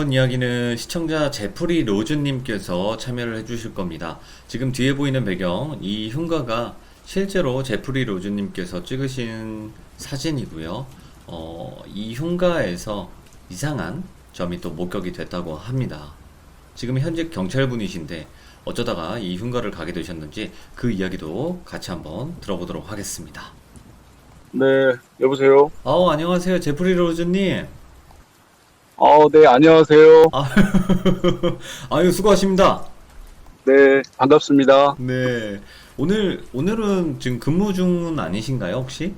이번 이야기는 시청자 제프리 로즈님께서 참여를 해주실 겁니다. 지금 뒤에 보이는 배경, 이 흉가가 실제로 제프리 로즈님께서 찍으신 사진이고요. 이 흉가에서 이상한 점이 또 목격이 됐다고 합니다. 지금 현직 경찰분이신데 어쩌다가 이 흉가를 가게 되셨는지 그 이야기도 같이 한번 들어보도록 하겠습니다. 네, 여보세요? 안녕하세요. 제프리 로즈님. 네, 안녕하세요. 아, 아유, 수고하십니다. 네, 반갑습니다. 네. 오늘은 지금 근무 중은 아니신가요, 혹시?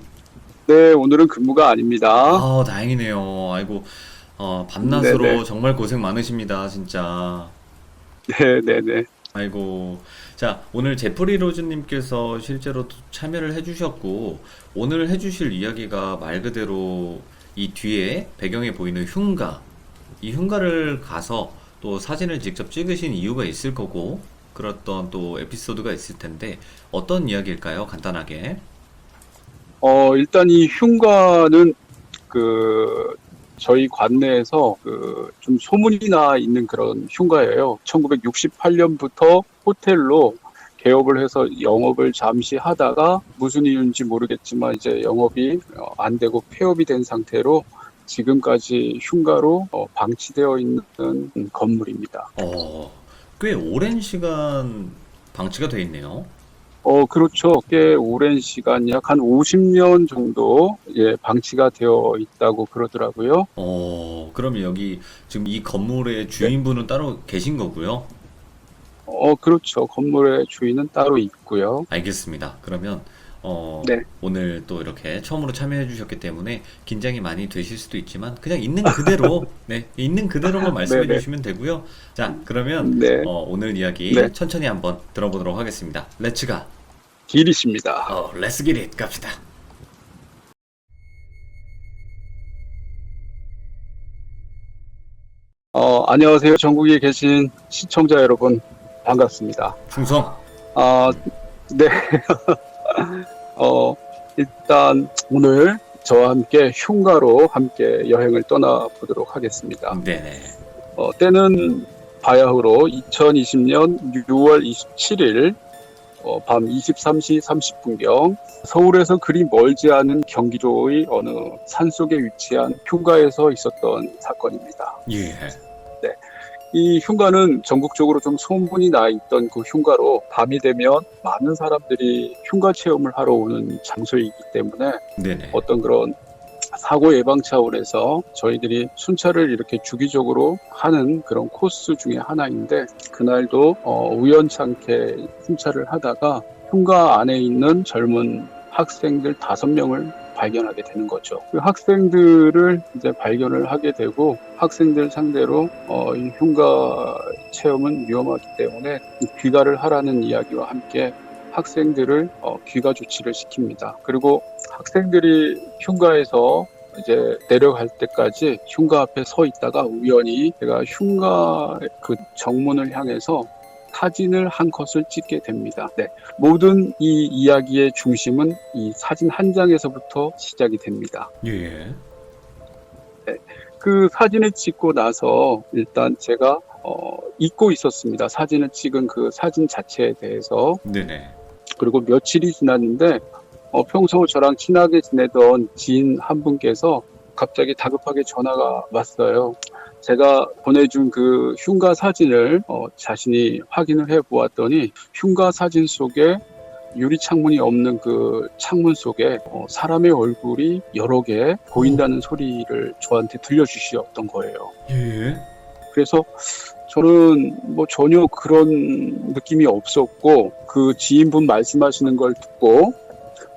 네, 오늘은 근무가 아닙니다. 다행이네요. 아이고, 밤낮으로 네네. 정말 고생 많으십니다, 진짜. 네네네. 아이고. 자, 오늘 제프리 로즈님께서 실제로 또 참여를 해주셨고, 오늘 해주실 이야기가 말 그대로 이 뒤에 배경에 보이는 흉가, 이 흉가를 가서 또 사진을 직접 찍으신 이유가 있을 거고, 그랬던 또 에피소드가 있을 텐데, 어떤 이야기일까요? 간단하게. 일단 이 흉가는 저희 관내에서 좀 소문이 나 있는 그런 흉가예요. 1968년부터 호텔로 개업을 해서 영업을 잠시 하다가 무슨 이유인지 모르겠지만 이제 영업이 안 되고 폐업이 된 상태로 지금까지 흉가로 방치되어 있는 건물입니다. 어, 꽤 오랜 시간 방치가 돼 있네요. 그렇죠. 꽤 오랜 시간, 약 한 50년 정도, 예, 방치가 되어 있다고 그러더라고요. 그러면 여기 지금 이 건물의 네. 주인분은 따로 계신 거고요. 그렇죠. 건물의 주인은 따로 있고요. 알겠습니다. 그러면 네. 오늘 또 이렇게 처음으로 참여해 주셨기 때문에 긴장이 많이 되실 수도 있지만 그냥 있는 그대로 네, 있는 그대로만 말씀해 네네. 주시면 되고요. 자, 그러면 네. 오늘 네. 이야기 천천히 한번 들어보도록 하겠습니다. 렛츠가 길이십니다. 렛츠 기릿 갑시다. 안녕하세요. 전국에 계신 시청자 여러분, 반갑습니다. 충성. 아, 네. 일단 오늘 저와 함께 흉가로 함께 여행을 떠나보도록 하겠습니다. 네네. 때는 바야흐로 2020년 6월 27일 밤 23시 30분경 서울에서 그리 멀지 않은 경기도의 어느 산속에 위치한 흉가에서 있었던 사건입니다. 예. 네. 이 흉가는 전국적으로 좀 소문이 나 있던 그 흉가로 밤이 되면 많은 사람들이 흉가 체험을 하러 오는 장소이기 때문에 네네. 어떤 그런 사고 예방 차원에서 저희들이 순찰을 이렇게 주기적으로 하는 그런 코스 중에 하나인데 그날도 우연찮게 순찰을 하다가 흉가 안에 있는 젊은 학생들 5명을 발견하게 되는 거죠. 그 학생들을 이제 발견을 하게 되고 학생들 상대로 이 흉가 체험은 위험하기 때문에 귀가를 하라는 이야기와 함께 학생들을 귀가 조치를 시킵니다. 그리고 학생들이 흉가에서 이제 내려갈 때까지 흉가 앞에 서 있다가 우연히 제가 흉가 그 정문을 향해서 사진을 한 컷을 찍게 됩니다. 네. 모든 이 이야기의 중심은 이 사진 한 장에서부터 시작이 됩니다. 예. 네. 그 사진을 찍고 나서 일단 제가 잊고 있었습니다. 사진을 찍은 그 사진 자체에 대해서. 네네. 그리고 며칠이 지났는데 평소 저랑 친하게 지내던 지인 한 분께서 갑자기 다급하게 전화가 왔어요. 제가 보내준 그 흉가 사진을 자신이 확인을 해 보았더니 흉가 사진 속에 유리 창문이 없는 그 창문 속에 사람의 얼굴이 여러 개 보인다는 소리를 저한테 들려주셨던 거예요. 예. 그래서 저는 뭐 전혀 그런 느낌이 없었고 그 지인분 말씀하시는 걸 듣고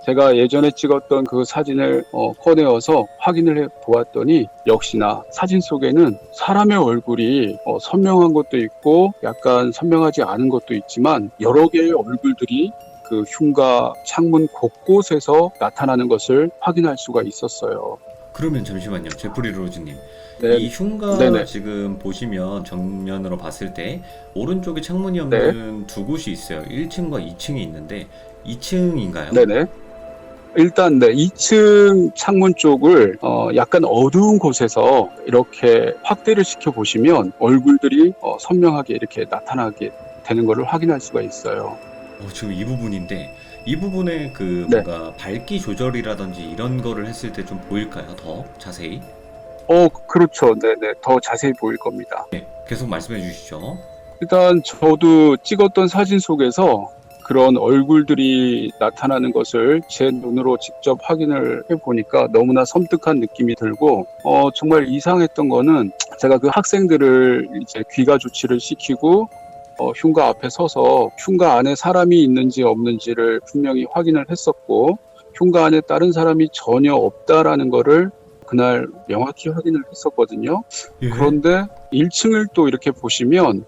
제가 예전에 찍었던 그 사진을 꺼내어서 확인을 해 보았더니 역시나 사진 속에는 사람의 얼굴이 선명한 것도 있고 약간 선명하지 않은 것도 있지만 여러 개의 얼굴들이 그 흉가 창문 곳곳에서 나타나는 것을 확인할 수가 있었어요. 그러면 잠시만요. 제프리 로즈님. 네, 이 흉가 네네, 지금 보시면 정면으로 봤을 때 오른쪽에 창문이 네, 없는 두 곳이 있어요. 1층과 2층이 있는데 2층인가요? 네네. 일단 네, 2층 창문 쪽을 약간 어두운 곳에서 이렇게 확대를 시켜 보시면 얼굴들이 선명하게 이렇게 나타나게 되는 것을 확인할 수가 있어요. 지금 이 부분인데 이 부분에 그 네. 뭔가 밝기 조절이라든지 이런 거를 했을 때 좀 보일까요? 더 자세히? 그렇죠. 네네. 더 자세히 보일 겁니다. 네, 계속 말씀해 주시죠. 일단 저도 찍었던 사진 속에서 그런 얼굴들이 나타나는 것을 제 눈으로 직접 확인을 해보니까 너무나 섬뜩한 느낌이 들고, 정말 이상했던 거는 제가 그 학생들을 이제 귀가 조치를 시키고, 흉가 앞에 서서 흉가 안에 사람이 있는지 없는지를 분명히 확인을 했었고, 흉가 안에 다른 사람이 전혀 없다라는 거를 그날 명확히 확인을 했었거든요. 예. 그런데 1층을 또 이렇게 보시면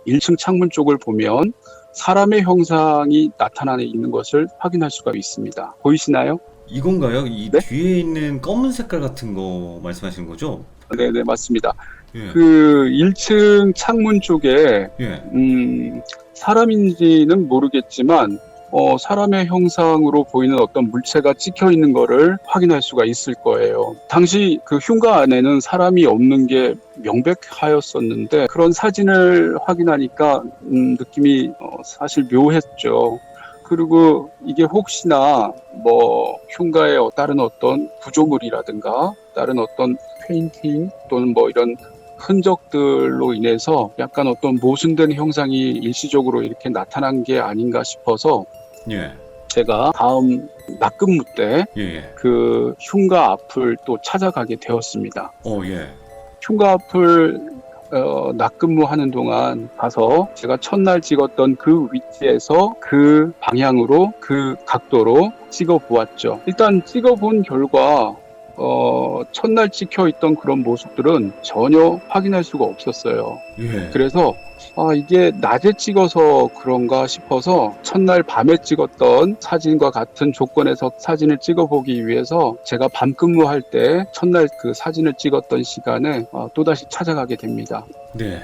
1층 창문 쪽을 보면 사람의 형상이 나타나 있는 것을 확인할 수가 있습니다. 보이시나요? 이건가요? 이 네? 뒤에 있는 검은 색깔 같은 거 말씀하시는 거죠? 네네, 맞습니다. 예. 그 1층 창문 쪽에 예. 사람인지는 모르겠지만 사람의 형상으로 보이는 어떤 물체가 찍혀 있는 거를 확인할 수가 있을 거예요. 당시 그 흉가 안에는 사람이 없는 게 명백하였었는데 그런 사진을 확인하니까 느낌이 사실 묘했죠. 그리고 이게 혹시나 뭐 흉가의 다른 어떤 구조물이라든가 다른 어떤 페인팅 또는 뭐 이런 흔적들로 인해서 약간 어떤 모순된 형상이 일시적으로 이렇게 나타난 게 아닌가 싶어서 예. 제가 다음 낮근무 때 예. 예. 그 흉가 앞을 또 찾아가게 되었습니다. 예. 흉가 앞을 낮근무하는 동안 가서 제가 첫날 찍었던 그 위치에서 그 방향으로 그 각도로 찍어 보았죠. 일단 찍어 본 결과 첫날 찍혀 있던 그런 모습들은 전혀 확인할 수가 없었어요. 예. 그래서 이게 낮에 찍어서 그런가 싶어서 첫날 밤에 찍었던 사진과 같은 조건에서 사진을 찍어보기 위해서 제가 밤 근무할 때 첫날 그 사진을 찍었던 시간에 또다시 찾아가게 됩니다. 네.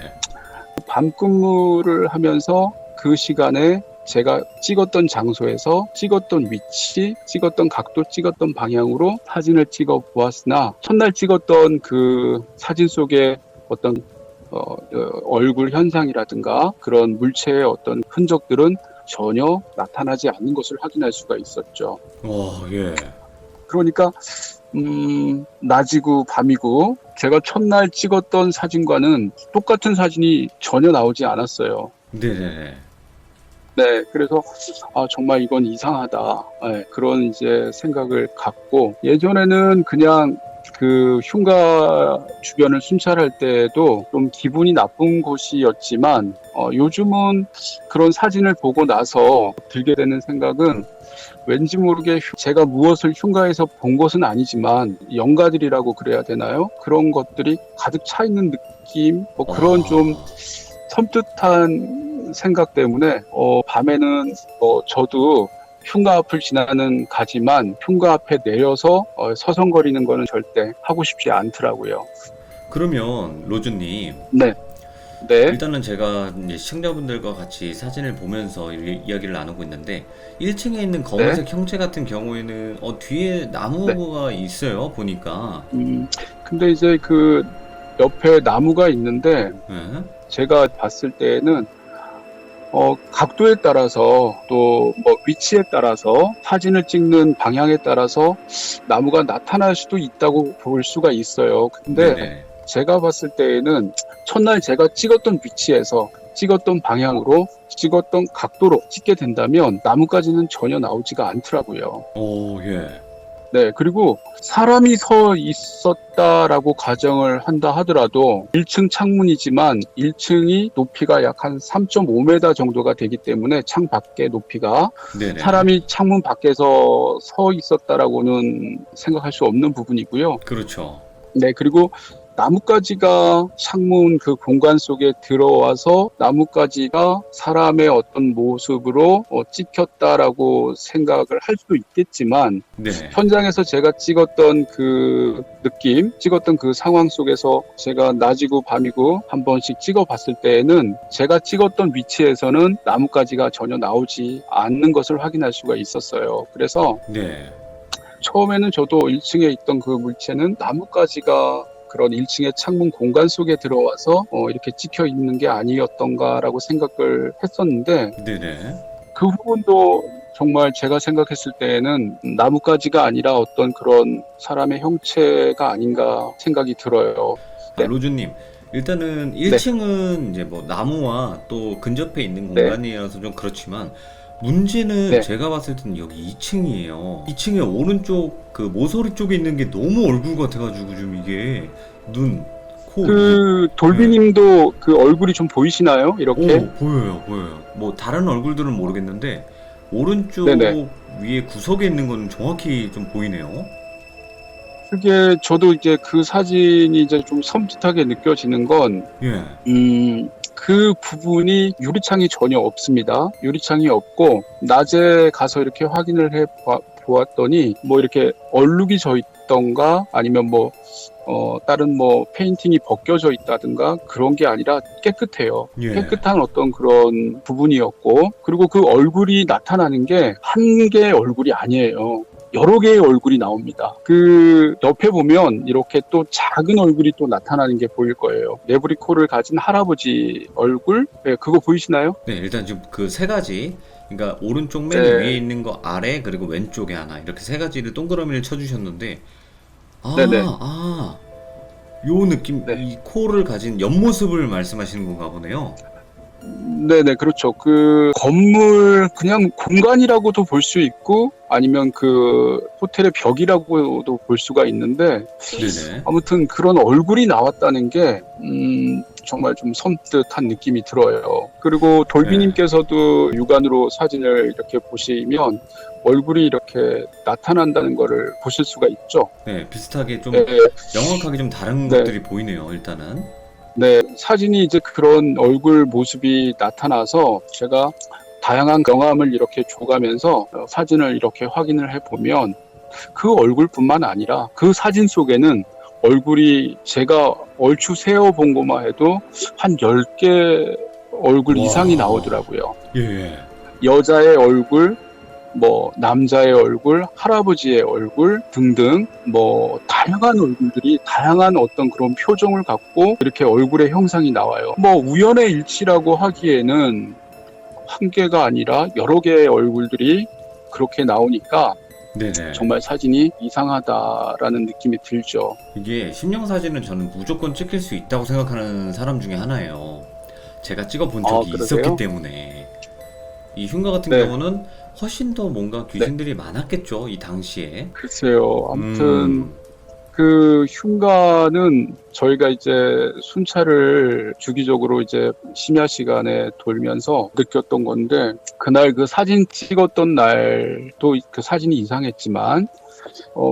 밤 근무를 하면서 그 시간에 제가 찍었던 장소에서 찍었던 위치, 찍었던 각도, 찍었던 방향으로 사진을 찍어 보았으나 첫날 찍었던 그 사진 속에 어떤 얼굴 현상이라든가 그런 물체의 어떤 흔적들은 전혀 나타나지 않는 것을 확인할 수가 있었죠. 예. 그러니까 낮이고 밤이고 제가 첫날 찍었던 사진과는 똑같은 사진이 전혀 나오지 않았어요. 네네네. 네, 그래서 정말 이건 이상하다. 네, 그런 이제 생각을 갖고 예전에는 그냥 그 흉가 주변을 순찰할 때도 좀 기분이 나쁜 곳이었지만 요즘은 그런 사진을 보고 나서 들게 되는 생각은 왠지 모르게 제가 무엇을 흉가에서 본 것은 아니지만 영가들이라고 그래야 되나요? 그런 것들이 가득 차 있는 느낌, 뭐 그런 좀 섬뜩한 생각 때문에 밤에는 저도 흉가 앞을 지나는 가지만 흉가 앞에 내려서 서성거리는 거는 절대 하고 싶지 않더라고요. 그러면 로즈님, 네. 일단은 제가 이제 시청자분들과 같이 사진을 보면서 이야기를 나누고 있는데 1층에 있는 검은색 형체 같은 경우에는 뒤에 나무가 있어요, 보니까. 근데 이제 그 옆에 나무가 있는데 예? 제가 봤을 때에는 각도에 따라서 또 뭐 위치에 따라서 사진을 찍는 방향에 따라서 나무가 나타날 수도 있다고 볼 수가 있어요. 근데 네네. 제가 봤을 때에는 첫날 제가 찍었던 위치에서 찍었던 방향으로 찍었던 각도로 찍게 된다면 나무까지는 전혀 나오지가 않더라고요. 예. 네, 그리고 사람이 서 있었다라고 가정을 한다 하더라도 1층 창문이지만 1층이 높이가 약 한 3.5m 정도가 되기 때문에 창 밖의 높이가 네네. 사람이 창문 밖에서 서 있었다라고는 생각할 수 없는 부분이고요. 그렇죠. 네, 그리고 나뭇가지가 창문 그 공간 속에 들어와서 나뭇가지가 사람의 어떤 모습으로 찍혔다라고 생각을 할 수도 있겠지만 네. 현장에서 제가 찍었던 그 느낌, 찍었던 그 상황 속에서 제가 낮이고 밤이고 한 번씩 찍어봤을 때에는 제가 찍었던 위치에서는 나뭇가지가 전혀 나오지 않는 것을 확인할 수가 있었어요. 그래서 네. 처음에는 저도 1층에 있던 그 물체는 나뭇가지가 그런 1층의 창문 공간 속에 들어와서 이렇게 찍혀 있는 게 아니었던가라고 생각을 했었는데 네네. 그 부분도 정말 제가 생각했을 때에는 나뭇가지가 아니라 어떤 그런 사람의 형체가 아닌가 생각이 들어요. 네. 로즈님, 일단은 1층은 이제 뭐 나무와 또 근접해 있는 네. 공간이라서 좀 그렇지만 문제는 네. 제가 봤을 때는 여기 2층이에요. 2층에 오른쪽 그 모서리 쪽에 있는 게 너무 얼굴 같아가지고 좀 이게 눈, 코, 그 돌비님도 그 얼굴이 좀 보이시나요? 이렇게? 오, 보여요, 보여요. 뭐 다른 얼굴들은 모르겠는데 오른쪽 네네. 위에 구석에 있는 건 정확히 좀 보이네요. 그게 저도 이제 그 사진이 이제 좀 섬찟하게 느껴지는 건, 예. 그 부분이 유리창이 전혀 없습니다. 유리창이 없고, 낮에 가서 이렇게 확인을 보았더니, 뭐 이렇게 얼룩이 져 있던가, 아니면 뭐, 다른 뭐 페인팅이 벗겨져 있다든가 그런 게 아니라 깨끗해요. 예. 깨끗한 어떤 그런 부분이었고, 그리고 그 얼굴이 나타나는 게 한 개의 얼굴이 아니에요. 여러 개의 얼굴이 나옵니다. 그 옆에 보면 이렇게 또 작은 얼굴이 또 나타나는 게 보일 거예요. 네브리코를 가진 할아버지 얼굴? 네, 그거 보이시나요? 네, 일단 지금 그 세 가지, 그러니까 오른쪽 맨 네. 위에 있는 거 아래, 그리고 왼쪽에 하나, 이렇게 세 가지를 동그라미를 쳐주셨는데, 네네. 요 느낌, 네. 이 코를 가진 옆모습을 말씀하시는 건가 보네요. 네네, 그렇죠. 그 건물 그냥 공간이라고도 볼 수 있고 아니면 그 호텔의 벽이라고도 볼 수가 있는데 네네. 아무튼 그런 얼굴이 나왔다는 게 정말 좀 섬뜩한 느낌이 들어요. 그리고 돌비님께서도 육안으로 사진을 이렇게 보시면 얼굴이 이렇게 나타난다는 거를 보실 수가 있죠. 네, 비슷하게 좀 네, 명확하게 좀 다른 네. 것들이 보이네요, 일단은. 네, 사진이 이제 그런 얼굴 모습이 나타나서 제가 다양한 경험을 이렇게 줘가면서 사진을 이렇게 확인을 해보면 그 얼굴뿐만 아니라 그 사진 속에는 얼굴이 제가 얼추 세어본 것만 해도 한 10개 얼굴 와. 이상이 나오더라고요. 예. 여자의 얼굴, 뭐 남자의 얼굴, 할아버지의 얼굴 등등 뭐 다양한 얼굴들이 다양한 어떤 그런 표정을 갖고 이렇게 얼굴의 형상이 나와요. 뭐 우연의 일치라고 하기에는 한 개가 아니라 여러 개의 얼굴들이 그렇게 나오니까 네네. 정말 사진이 이상하다라는 느낌이 들죠. 이게 심령 사진은 저는 무조건 찍힐 수 있다고 생각하는 사람 중에 하나예요. 제가 찍어본 적이 그러세요? 있었기 때문에. 이 흉가 같은 네. 경우는 훨씬 더 뭔가 귀신들이 많았겠죠, 이 당시에. 글쎄요. 아무튼 그 흉가는 저희가 이제 순찰을 주기적으로 이제 심야 시간에 돌면서 느꼈던 건데 그날 그 사진 찍었던 날도 그 사진이 이상했지만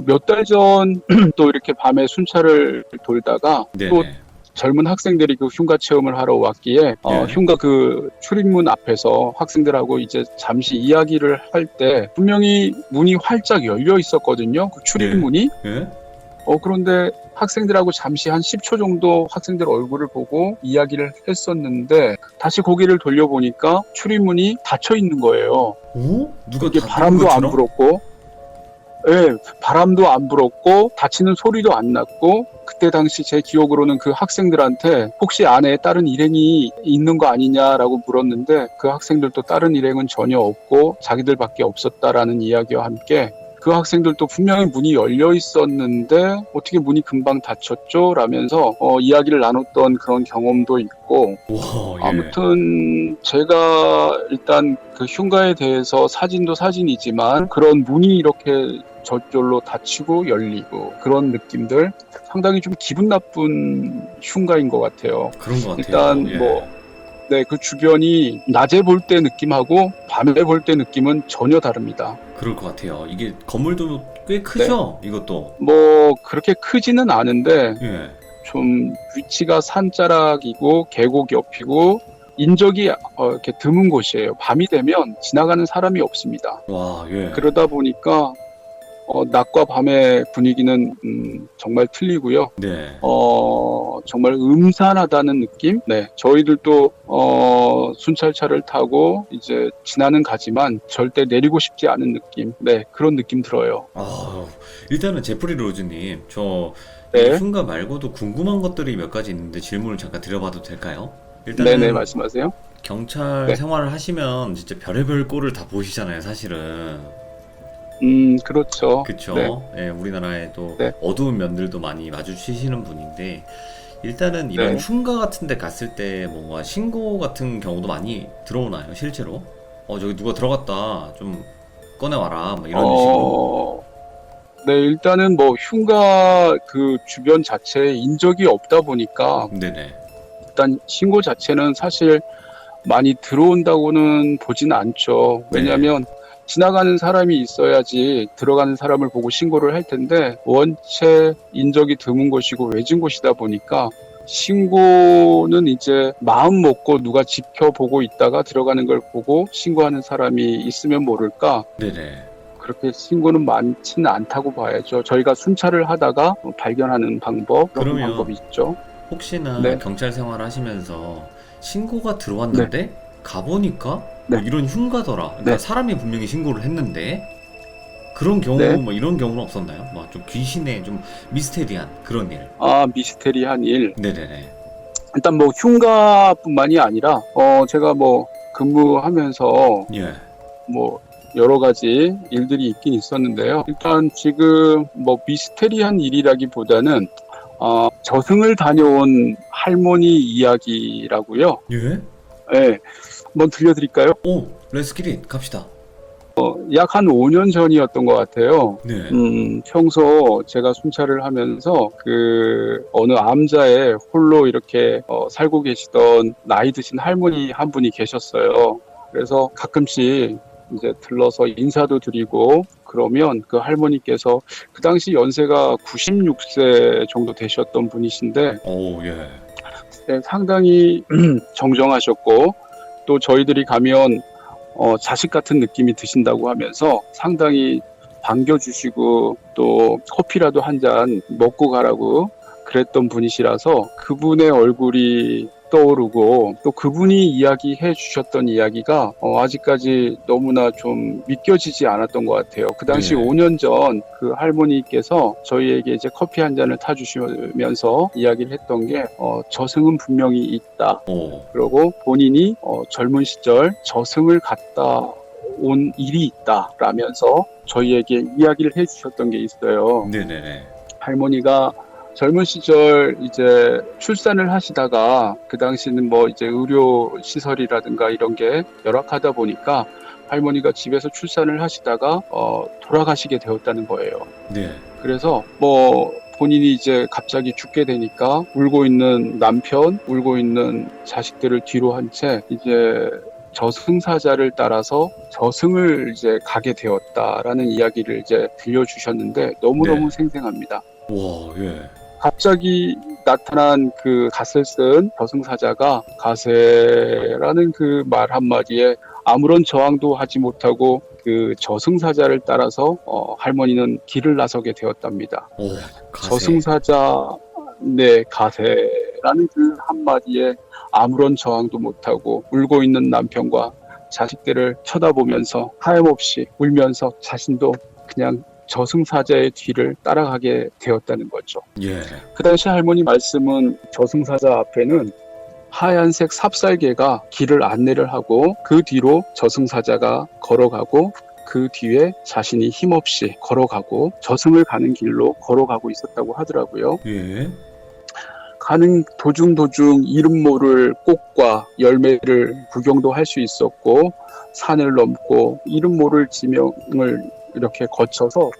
몇 달 전 또 이렇게 밤에 순찰을 돌다가 네네. 또 젊은 학생들이 그 흉가 체험을 하러 왔기에 흉가 그 출입문 앞에서 학생들하고 이제 잠시 이야기를 할 때 분명히 문이 활짝 열려 있었거든요. 그 출입문이. 예? 그런데 학생들하고 잠시 한 10초 정도 학생들 얼굴을 보고 이야기를 했었는데 다시 고개를 돌려보니까 출입문이 닫혀 있는 거예요. 오? 누가 이게 닫은 바람도 안 것처럼? 불었고, 예, 바람도 안 불었고, 닫히는 소리도 안 났고, 그때 당시 제 기억으로는 그 학생들한테 혹시 안에 다른 일행이 있는 거 아니냐라고 물었는데 그 학생들도 다른 일행은 전혀 없고 자기들밖에 없었다라는 이야기와 함께 그 학생들도 분명히 문이 열려 있었는데 어떻게 문이 금방 닫혔죠? 라면서 이야기를 나눴던 그런 경험도 있고 와, 예. 아무튼 제가 일단 그 흉가에 대해서 사진도 사진이지만 그런 문이 이렇게 저절로 닫히고 열리고 그런 느낌들 상당히 좀 기분 나쁜 흉가인 것 같아요. 그런 것 같아요. 일단 예. 뭐 네, 그 주변이 낮에 볼 때 느낌하고 밤에 볼 때 느낌은 전혀 다릅니다. 그럴 것 같아요. 이게 건물도 꽤 크죠? 이것도. 뭐 그렇게 크지는 않은데 예. 좀 위치가 산자락이고 계곡 옆이고 인적이 이렇게 드문 곳이에요. 밤이 되면 지나가는 사람이 없습니다. 와, 예. 그러다 보니까 낮과 밤의 분위기는 정말 틀리고요. 네. 정말 음산하다는 느낌? 네, 저희들도 순찰차를 타고 이제 지나는 가지만 절대 내리고 싶지 않은 느낌. 네, 그런 느낌 들어요. 아, 일단은 제프리 로즈님, 저 이 네, 흉가 말고도 궁금한 것들이 몇 가지 있는데 질문을 잠깐 드려봐도 될까요? 네네, 일단은 말씀하세요. 경찰 네, 생활을 하시면 진짜 별의별 꼴을 다 보시잖아요, 사실은. 그렇죠. 네, 그쵸? 예, 우리나라에 또 네, 어두운 면들도 많이 마주치시는 분인데, 일단은 이런 네. 흉가 같은 데 갔을 때 뭔가 신고 같은 경우도 많이 들어오나요, 실제로? 저기 누가 들어갔다. 좀 꺼내와라. 뭐 이런 식으로. 어, 네, 일단은 뭐 흉가 그 주변 자체에 인적이 없다 보니까 네네. 일단 신고 자체는 사실 많이 들어온다고는 보진 않죠. 네. 왜냐하면 지나가는 사람이 있어야지 들어가는 사람을 보고 신고를 할 텐데 원체 인적이 드문 곳이고 외진 곳이다 보니까 신고는 이제 마음 먹고 누가 지켜보고 있다가 들어가는 걸 보고 신고하는 사람이 있으면 모를까 네네. 그렇게 신고는 많지는 않다고 봐야죠. 저희가 순찰을 하다가 발견하는 방법 그런 그러면 방법이 있죠. 혹시나 네, 경찰 생활 하시면서 신고가 네, 들어왔는데 가보니까 뭐 네, 이런 흉가더라. 그러니까 네, 사람이 분명히 신고를 했는데 그런 경우 네. 뭐 이런 경우는 없었나요? 막 좀 귀신의 좀 미스테리한 그런 일. 아, 미스테리한 일. 네네네. 일단 뭐 흉가뿐만이 아니라 제가 뭐 근무하면서 예. 뭐 여러 가지 일들이 있긴 있었는데요. 일단 지금 뭐 미스테리한 일이라기보다는 저승을 다녀온 할머니 이야기라고요. 예? 네, 한번 들려드릴까요? 오, 렛츠기릿 갑시다. 약 한 5년 전이었던 것 같아요. 네. 평소 제가 순찰을 하면서 그 어느 암자에 홀로 이렇게 살고 계시던 나이 드신 할머니 한 분이 계셨어요. 그래서 가끔씩 이제 들러서 인사도 드리고 그러면 그 할머니께서 그 당시 연세가 96세 정도 되셨던 분이신데 오, 예. 네, 상당히 정정하셨고 또 저희들이 가면 자식 같은 느낌이 드신다고 하면서 상당히 반겨주시고 또 커피라도 한 잔 먹고 가라고 그랬던 분이시라서 그분의 얼굴이 떠오르고 또 그분이 이야기해 주셨던 이야기가 아직까지 너무나 좀 믿겨지지 않았던 것 같아요. 그 당시 네. 5년 전 그 할머니께서 저희에게 이제 커피 한 잔을 타주시면서 이야기를 했던 게 저승은 분명히 있다. 오. 그리고 본인이 젊은 시절 저승을 갔다 온 일이 있다라면서 저희에게 이야기를 해주셨던 게 있어요. 네네네. 할머니가 젊은 시절 이제 출산을 하시다가 그 당시는 뭐 이제 의료 시설이라든가 이런 게 열악하다 보니까 할머니가 집에서 출산을 하시다가 돌아가시게 되었다는 거예요. 네. 그래서 뭐 본인이 이제 갑자기 죽게 되니까 울고 있는 남편, 울고 있는 자식들을 뒤로 한 채 이제 저승사자를 따라서 저승을 이제 가게 되었다라는 이야기를 이제 들려주셨는데 네. 너무너무 생생합니다. 와, 예. 갑자기 나타난 그 갓을 쓴 저승사자가 가세라는 그 말 한마디에 아무런 저항도 하지 못하고 그 저승사자를 따라서 할머니는 길을 나서게 되었답니다. 오, 가세. 저승사자 네 가세라는 그 한마디에 아무런 저항도 못하고 울고 있는 남편과 자식들을 쳐다보면서 하염없이 울면서 자신도 그냥 저승사자의 뒤를 따라가게 되었다는 거죠. 예. 그 당시 할머니 말씀은 저승사자 앞에는 하얀색 삽살개가 길을 안내를 하고 그 뒤로 저승사자가 걸어가고 그 뒤에 자신이 힘없이 걸어가고 저승을 가는 길로 걸어가고 있었다고 하더라고요. 예. 가는 도중 이름 모를 꽃과 열매를 구경도 할 수 있었고 산을 넘고 이름 모를 지명을 이렇게 거쳐서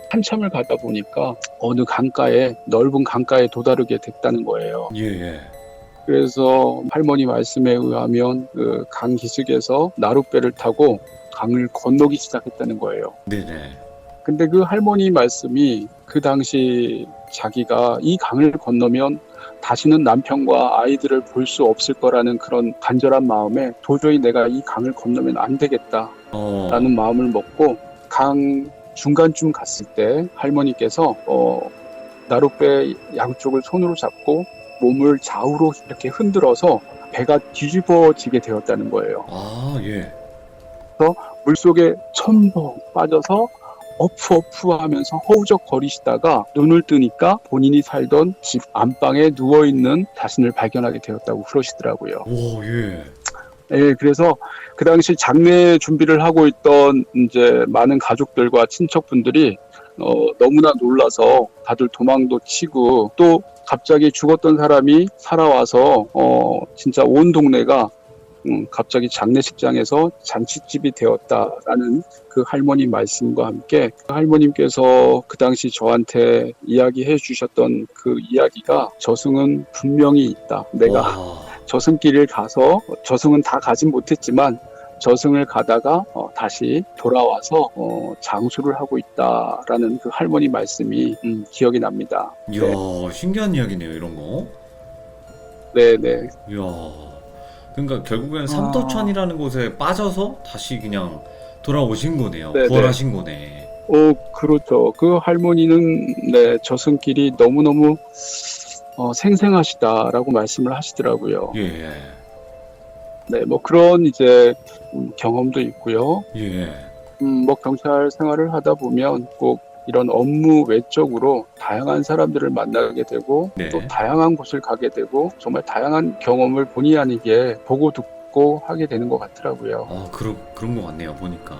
한참을 가다 보니까 어느 강가에 넓은 강가에 도다르게 됐다는 거예요. 예, 예. 그래서 할머니 말씀에 의하면 그 강 기슭에서 나룻배를 타고 강을 건너기 시작했다는 거예요. 네네. 근데 그 할머니 말씀이 그 당시 자기가 이 강을 건너면 다시는 남편과 아이들을 볼 수 없을 거라는 그런 간절한 마음에 도저히 내가 이 강을 건너면 안 되겠다라는 어, 마음을 먹고 강 중간쯤 갔을 때 할머니께서 나룻배 양쪽을 손으로 잡고 몸을 좌우로 이렇게 흔들어서 배가 뒤집어지게 되었다는 거예요. 아, 예. 물속에 첨벙 빠져서 어프어프 하면서 허우적거리시다가 눈을 뜨니까 본인이 살던 집 안방에 누워있는 자신을 발견하게 되었다고 그러시더라고요. 오, 예. 예, 그래서 그 당시 장례 준비를 하고 있던 이제 많은 가족들과 친척분들이 너무나 놀라서 다들 도망도 치고 또 갑자기 죽었던 사람이 살아와서 진짜 온 동네가 갑자기 장례식장에서 잔치집이 되었다라는 그 할머니 말씀과 함께 그 할머님께서 그 당시 저한테 이야기해 주셨던 그 이야기가 저승은 분명히 있다. 내가 와. 저승길을 가서 저승은 다 가진 못했지만 저승을 가다가 다시 돌아와서 장수를 하고 있다라는 그 할머니 말씀이 기억이 납니다. 이야, 신기한 이야기네요, 이런 거. 네네. 이야. 그러니까 결국엔 삼도천이라는 곳에 빠져서 다시 그냥 돌아오신 거네요. 네네. 부활하신 거네. 그렇죠. 그 할머니는 네, 저승길이 너무너무 생생하시다라고 말씀을 하시더라고요. 예. 네, 뭐 그런 이제 경험도 있고요. 예. 뭐 경찰 생활을 하다 보면 꼭 이런 업무 외적으로 다양한 사람들을 만나게 되고 네. 또 다양한 곳을 가게 되고 정말 다양한 경험을 본의 아니게 보고 듣고 하게 되는 것 같더라고요. 아, 그런 것 같네요, 보니까.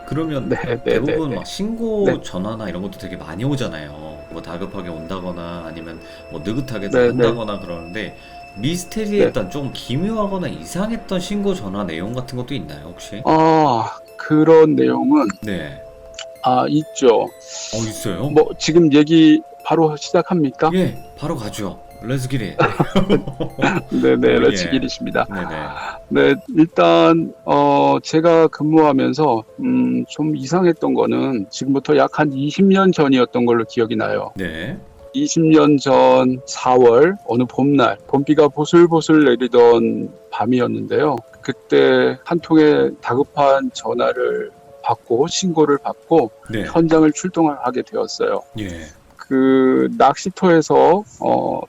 그러면 네, 대부분 네. 막 신고 네. 전화나 이런 것도 되게 많이 오잖아요. 뭐 다급하게 온다거나 아니면 뭐 느긋하게 네, 한다거나 그러는데 미스테리했던 좀 기묘하거나 이상했던 신고 전화 내용 같은 것도 있나요, 혹시? 그런 내용은 네. 있죠. 있어요? 뭐 지금 얘기 바로 시작합니까? 예, 바로 가죠. 렛츠기릿. 네네, 예. 렛츠기릿입니다. 네네. 네, 일단 제가 근무하면서 좀 이상했던 거는 지금부터 약 한 20년 전이었던 걸로 기억이 나요. 네. 20년 전 4월 어느 봄날 봄비가 보슬보슬 내리던 밤이었는데요. 그때 한 통의 다급한 전화를 받고 신고를 받고 네. 현장을 출동하게 되었어요. 예. 그 낚시터에서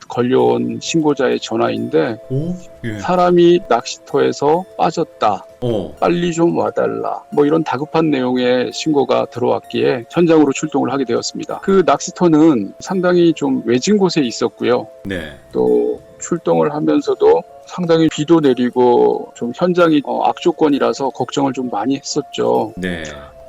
걸려온 신고자의 전화인데 오? 예. 사람이 낚시터에서 빠졌다. 어. 빨리 좀 와달라. 뭐 이런 다급한 내용의 신고가 들어왔기에 현장으로 출동을 하게 되었습니다. 그 낚시터는 상당히 좀 외진 곳에 있었고요. 네. 또 출동을 하면서도 상당히 비도 내리고 좀 현장이 악조건이라서 걱정을 좀 많이 했었죠. 네.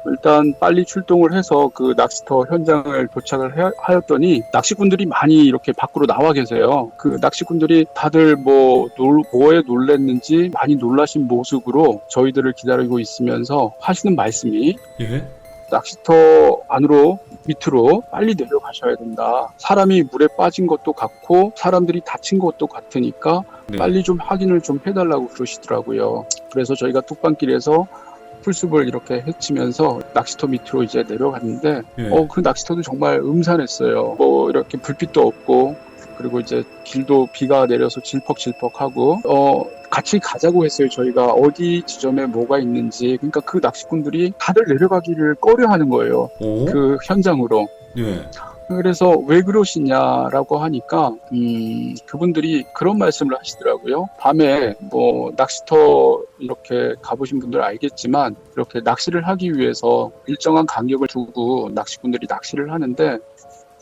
일단 빨리 출동을 해서 그 낚시터 현장을 도착을 하였더니 낚시꾼들이 많이 이렇게 밖으로 나와 계세요. 그 낚시꾼들이 다들 뭐에 놀랬는지 많이 놀라신 모습으로 저희들을 기다리고 있으면서 하시는 말씀이 예? 낚시터 안으로 밑으로 빨리 내려가셔야 된다. 사람이 물에 빠진 것도 같고 사람들이 다친 것도 같으니까 네. 빨리 좀 확인을 좀 해달라고 그러시더라고요. 그래서 저희가 뚝방길에서 풀숲을 이렇게 헤치면서 낚시터 밑으로 이제 내려갔는데 예. 그 낚시터도 정말 음산했어요. 뭐 이렇게 불빛도 없고 그리고 이제 길도 비가 내려서 질퍽질퍽하고 같이 가자고 했어요. 저희가 어디 지점에 뭐가 있는지. 그러니까 그 낚시꾼들이 다들 내려가기를 꺼려하는 거예요. 오? 그 현장으로. 예. 그래서 왜 그러시냐라고 하니까 그분들이 그런 말씀을 하시더라고요. 밤에 뭐 낚시터 이렇게 가보신 분들 알겠지만 이렇게 낚시를 하기 위해서 일정한 간격을 두고 낚시꾼들이 낚시를 하는데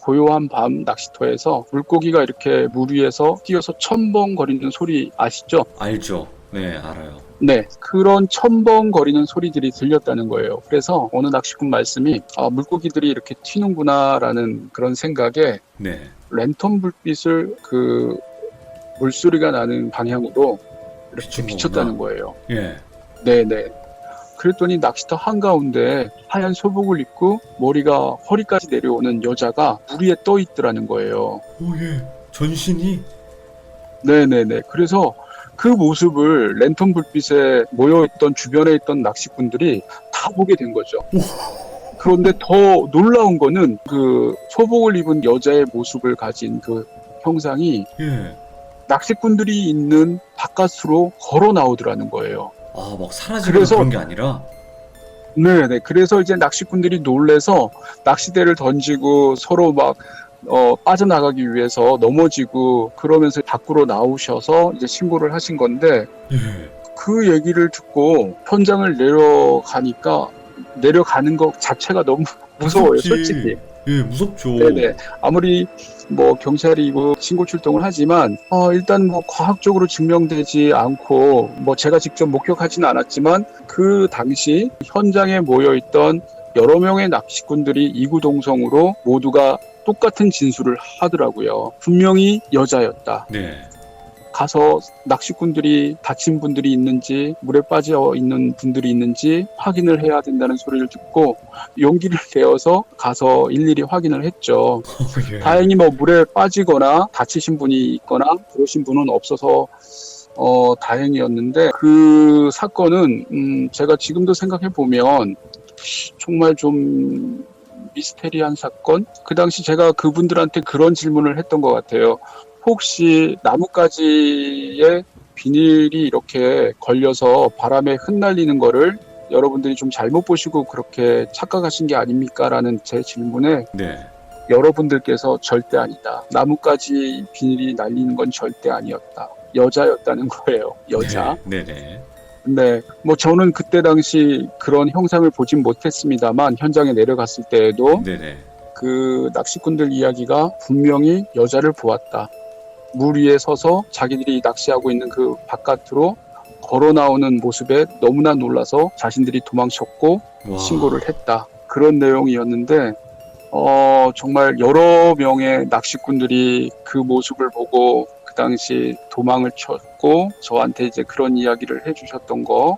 고요한 밤 낚시터에서 물고기가 이렇게 물 위에서 뛰어서 첨벙거리는 소리 아시죠? 알죠. 네, 알아요. 네, 그런 첨벙거리는 소리들이 들렸다는 거예요. 그래서 어느 낚시꾼 말씀이 물고기들이 이렇게 튀는구나라는 그런 생각에 네. 랜턴 불빛을 그 물소리가 나는 방향으로 이렇게 비춘 비췄다는 거예요. 예. 네네. 그랬더니 낚시터 한가운데 하얀 소복을 입고 머리가 허리까지 내려오는 여자가 물 위에 떠 있더라는 거예요. 오, 예. 전신이? 네네네. 그래서 그 모습을 랜턴 불빛에 모여있던 주변에 있던 낚시꾼들이 다 보게 된 거죠. 그런데 더 놀라운 거는 그 소복을 입은 여자의 모습을 가진 그 형상이 예. 낚시꾼들이 있는 바깥으로 걸어 나오더라는 거예요. 막 사라지거나 그런 게 아니라? 네네. 그래서 이제 낚시꾼들이 놀래서 낚시대를 던지고 서로 막 빠져나가기 위해서 넘어지고 그러면서 밖으로 나오셔서 이제 신고를 하신 건데 예. 그 얘기를 듣고 현장을 내려가니까 내려가는 것 자체가 너무 무서워요, 무섭지. 솔직히. 예, 무섭죠. 네네. 아무리 뭐 경찰이고 신고 출동을 하지만 일단 뭐 과학적으로 증명되지 않고 뭐 제가 직접 목격하지는 않았지만 그 당시 현장에 모여 있던 여러 명의 낚시꾼들이 이구동성으로 모두가 똑같은 진술을 하더라고요. 분명히 여자였다. 네. 가서 낚시꾼들이 다친 분들이 있는지 물에 빠져 있는 분들이 있는지 확인을 해야 된다는 소리를 듣고 용기를 내어서 가서 일일이 확인을 했죠. 예. 다행히 뭐 물에 빠지거나 다치신 분이 있거나 그러신 분은 없어서 다행이었는데 그 사건은 제가 지금도 생각해 보면 정말 좀 미스테리한 사건? 그 당시 제가 그분들한테 그런 질문을 했던 것 같아요. 혹시 나뭇가지에 비닐이 이렇게 걸려서 바람에 흩날리는 거를 여러분들이 좀 잘못 보시고 그렇게 착각하신 게 아닙니까? 라는 제 질문에 네. 여러분들께서 절대 아니다. 나뭇가지 비닐이 날리는 건 절대 아니었다. 여자였다는 거예요. 여자. 네. 네네. 네, 뭐 저는 그때 당시 그런 형상을 보진 못했습니다만 현장에 내려갔을 때에도 네네. 그 낚시꾼들 이야기가 분명히 여자를 보았다. 물 위에 서서 자기들이 낚시하고 있는 그 바깥으로 걸어 나오는 모습에 너무나 놀라서 자신들이 도망쳤고 와. 신고를 했다. 그런 내용이었는데 정말 여러 명의 낚시꾼들이 그 모습을 보고 그 당시 도망을 쳤고 저한테 이제 그런 이야기를 해주셨던 거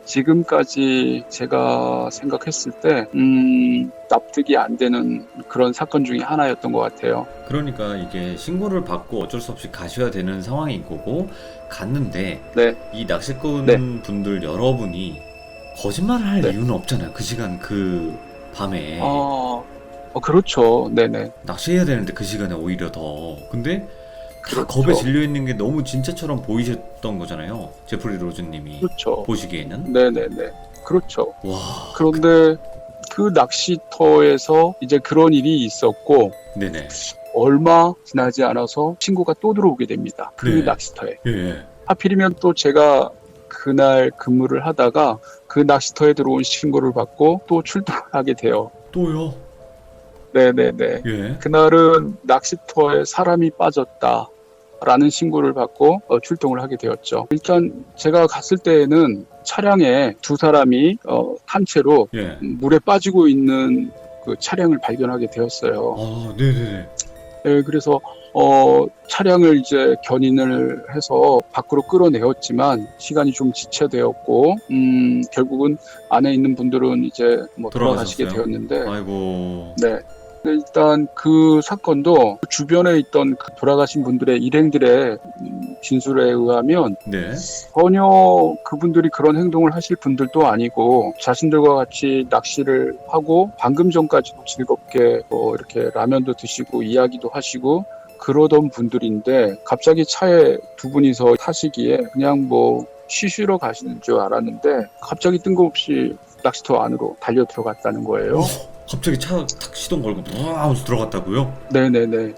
지금까지 제가 생각했을 때 납득이 안 되는 그런 사건 중에 하나였던 것 같아요. 그러니까 이게 신고를 받고 어쩔 수 없이 가셔야 되는 상황인 거고 갔는데 네, 이 낚시꾼 네. 분들 여러분이 거짓말을 할 네. 이유는 없잖아요. 그 시간 그 밤에 그렇죠. 네네. 낚시해야 되는데 그 시간에 오히려 더 근데 다 그렇죠. 겁에 질려 있는 게 너무 진짜처럼 보이셨던 거잖아요. 제프리 로즈님이 그렇죠. 보시기에는 네네네. 그렇죠. 와. 그런데 그 낚시터에서 이제 그런 일이 있었고 네네. 얼마 지나지 않아서 신고가 또 들어오게 됩니다. 그 네. 낚시터에. 예. 하필이면 또 제가 그날 근무를 하다가 그 낚시터에 들어온 신고를 받고 또 출동하게 돼요. 또요. 네네네. 예. 그날은 낚시터에 사람이 빠졌다라는 신고를 받고 출동을 하게 되었죠. 일단 제가 갔을 때에는 차량에 두 사람이 한 채로 예. 물에 빠지고 있는 그 차량을 발견하게 되었어요. 아, 네네네. 네, 그래서 차량을 이제 견인을 해서 밖으로 끌어내었지만 시간이 좀 지체되었고 결국은 안에 있는 분들은 이제 뭐 돌아가시게 돌아가셨어요? 되었는데 아이고. 네. 근데 일단 그 사건도 그 주변에 있던 그 돌아가신 분들의 일행들의 진술에 의하면 네. 전혀 그분들이 그런 행동을 하실 분들도 아니고 자신들과 같이 낚시를 하고 방금 전까지도 즐겁게 이렇게 라면도 드시고 이야기도 하시고 그러던 분들인데 갑자기 차에 두 분이서 타시기에 그냥 뭐 쉬쉬러 가시는 줄 알았는데 갑자기 뜬금없이 낚시터 안으로 달려 들어갔다는 거예요. 갑자기 차 탁 시동 걸고 우와 하면서 들어갔다고요? 네네네.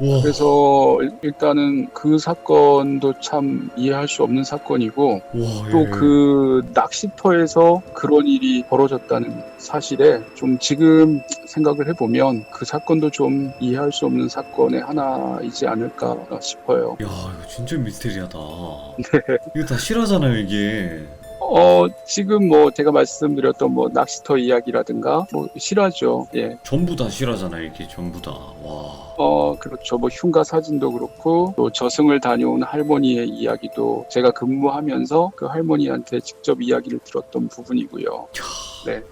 와. 그래서 일단은 그 사건도 참 이해할 수 없는 사건이고 와. 또 예. 그 낚시터에서 그런 일이 벌어졌다는 사실에 좀 지금 생각을 해보면 그 사건도 좀 이해할 수 없는 사건의 하나이지 않을까 싶어요. 야, 이거 진짜 미스테리하다. 네. 이거 다 실화잖아요, 이게. 지금 뭐 제가 말씀드렸던 뭐 낚시터 이야기라든가 뭐 실화죠. 예. 전부 다 실화잖아요, 이게 전부 다. 와. 그렇죠. 뭐 흉가 사진도 그렇고 또 저승을 다녀온 할머니의 이야기도 제가 근무하면서 그 할머니한테 직접 이야기를 들었던 부분이고요. 네.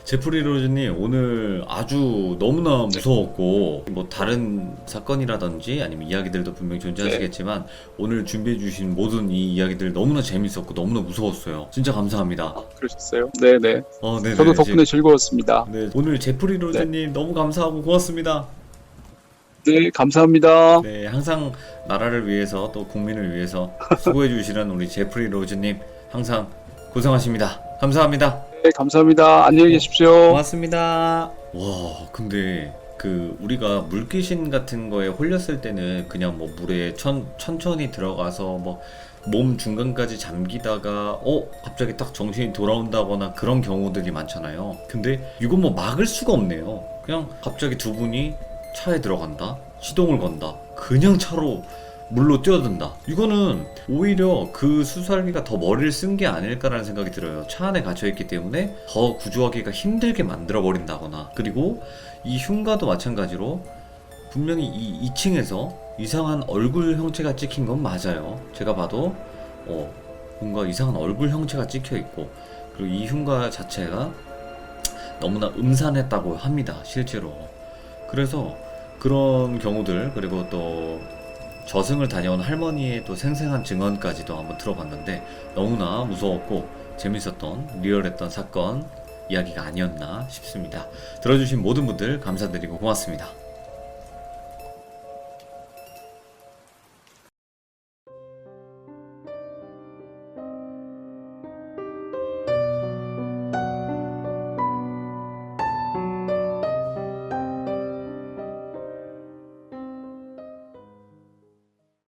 제프리 로즈님 오늘 아주 너무나 무서웠고 뭐 다른 사건이라든지 아니면 이야기들도 분명히 존재하시겠지만 오늘 준비해 주신 모든 이 이야기들 너무나 재밌었고 너무나 무서웠어요. 진짜 감사합니다. 그러셨어요? 네네. 네네. 저도 덕분에 즐거웠습니다. 네, 오늘 제프리 로즈님 너무 감사하고 고맙습니다. 네, 감사합니다. 네, 항상 나라를 위해서 또 국민을 위해서 수고해 주시는 우리 제프리 로즈님 항상 고생하십니다. 감사합니다. 감사합니다. 안녕히 계십시오. 고맙습니다. 와, 근데 우리가 물귀신 같은 거에 홀렸을 때는 그냥 뭐 물에 천천히 들어가서 뭐 몸 중간까지 잠기다가 갑자기 딱 정신이 돌아온다거나 그런 경우들이 많잖아요. 근데 이건 뭐 막을 수가 없네요. 그냥 갑자기 두 분이 차에 들어간다, 시동을 건다, 그냥 차로 물로 뛰어든다. 이거는 오히려 그 수살기가 더 머리를 쓴 게 아닐까라는 생각이 들어요. 차 안에 갇혀있기 때문에 더 구조하기가 힘들게 만들어 버린다거나. 그리고 이 흉가도 마찬가지로 분명히 이 2층에서 이상한 얼굴 형체가 찍힌 건 맞아요. 제가 봐도 뭔가 이상한 얼굴 형체가 찍혀 있고, 그리고 이 흉가 자체가 너무나 음산했다고 합니다, 실제로. 그래서 그런 경우들, 그리고 또 저승을 다녀온 할머니의 또 생생한 증언까지도 한번 들어봤는데 너무나 무서웠고 재밌었던, 리얼했던 사건 이야기가 아니었나 싶습니다. 들어주신 모든 분들 감사드리고 고맙습니다.